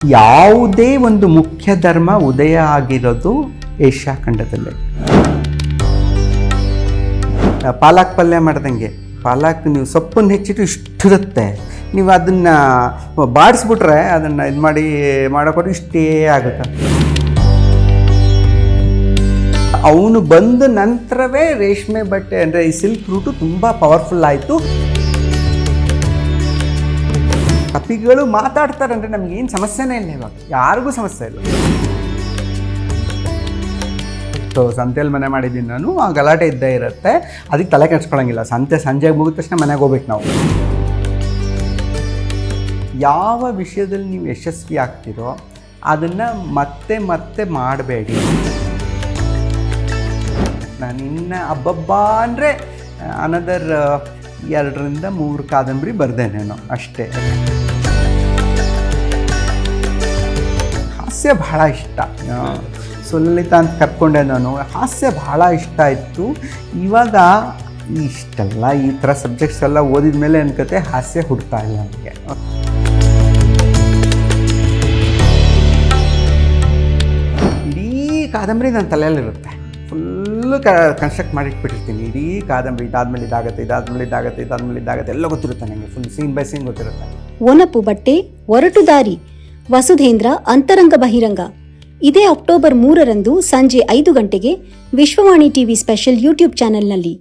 ಯಾವುದೇ ಒಂದು ಮುಖ್ಯ ಧರ್ಮ ಉದಯ ಆಗಿರೋದು ಏಷ್ಯಾ ಖಂಡದಲ್ಲೇ. ಪಾಲಕ್ ಪಲ್ಯ ಮಾಡ್ದಂಗೆ, ಪಾಲಕ್ ನೀವು ಸೊಪ್ಪನ್ನು ಹೆಚ್ಚಿಟ್ಟು ಇಷ್ಟಿರುತ್ತೆ, ನೀವು ಅದನ್ನು ಬಾಡಿಸ್ಬಿಟ್ರೆ ಅದನ್ನು ಇದು ಮಾಡಿ ಮಾಡೋಕೊಟ್ಟು ಇಷ್ಟೇ ಆಗುತ್ತೆ. ಅವನು ಬಂದ ನಂತರವೇ ರೇಷ್ಮೆ ಬಟ್ಟೆ ಅಂದರೆ ಈ ಸಿಲ್ಕ್ ರೂಟು ತುಂಬ ಪವರ್ಫುಲ್ ಆಯಿತು. ಕಪಿಗಳು ಮಾತಾಡ್ತಾರೆ ಅಂದರೆ ನಮಗೇನು ಸಮಸ್ಯೆನೇ ಇಲ್ಲ, ಇವಾಗ ಯಾರಿಗೂ ಸಮಸ್ಯೆ ಇಲ್ಲ. ಸಂತೆಯಲ್ಲಿ ಮನೆ ಮಾಡಿದ್ದೀನಿ ನಾನು, ಆ ಗಲಾಟೆ ಇದ್ದೇ ಇರುತ್ತೆ, ಅದಕ್ಕೆ ತಲೆ ಕೆಡ್ಸ್ಕೊಳಂಗಿಲ್ಲ. ಸಂಜೆಗೆ ಮುಗಿದ ತಕ್ಷಣ ಮನೆಗೆ ಹೋಗ್ಬೇಕು ನಾವು. ಯಾವ ವಿಷಯದಲ್ಲಿ ನೀವು ಯಶಸ್ವಿ ಆಗ್ತಿರೋ ಅದನ್ನು ಮತ್ತೆ ಮತ್ತೆ ಮಾಡಬೇಡಿ. ನಾನು ಇನ್ನು ಹಬ್ಬಬ್ಬ ಅಂದರೆ ಅನದರ್ 2 ರಿಂದ 3 ಕಾದಂಬರಿ ಬರ್ದೇನೇನೋ ಅಷ್ಟೇ. ಹಾಸ್ಯ ಬಹಳ ಇಷ್ಟ. ಸುಲಲಿತ ಅಂತ ಕರ್ಕೊಂಡೆ ನಾನು, ಹಾಸ್ಯ ಬಹಳ ಇಷ್ಟ ಇತ್ತು. ಇವಾಗ ಇಷ್ಟೆಲ್ಲ ಈ ಥರ ಸಬ್ಜೆಕ್ಟ್ಸ್ ಎಲ್ಲ ಓದಿದ ಮೇಲೆ ಅನ್ಕತೆ ಹಾಸ್ಯ ಹುಡ್ತಾ ಇಲ್ಲ ನನಗೆ. ಇಡೀ ಕಾದಂಬರಿ ನನ್ನ ತಲೆಯಲ್ಲಿರುತ್ತೆ, ಫುಲ್ಲು ಕನ್ಸ್ಟ್ರಕ್ಟ್ ಮಾಡಿಟ್ಬಿಟ್ಟಿರ್ತೀನಿ. ಇಡೀ ಕಾದಂಬರಿ ಇದಾದ್ಮೇಲೆ ಇದಾಗುತ್ತೆ, ಇದಾದ್ಮೇಲೆ ಇದಾಗುತ್ತೆ, ಇದಾದ್ಮೇಲೆ ಇದಾಗುತ್ತೆ, ಎಲ್ಲ ಗೊತ್ತಿರುತ್ತೆ ನನಗೆ. ಫುಲ್ ಸೀನ್ ಬೈ ಸೀನ್ ಗೊತ್ತಿರುತ್ತೆ. ಒನಪು ಬಟ್ಟೆ ಒರಟು ದಾರಿ, ವಸುಧೇಂದ್ರ ಅಂತರಂಗ ಬಹಿರಂಗ. ಇದೇ ಅಕ್ಟೋಬರ್ 3 ಸಂಜೆ 5 ಗಂಟೆಗೆ ವಿಶ್ವವಾಣಿ ಟಿವಿ ಸ್ಪೆಷಲ್ ಯೂಟ್ಯೂಬ್ ಚಾನೆಲ್ನಲ್ಲಿ.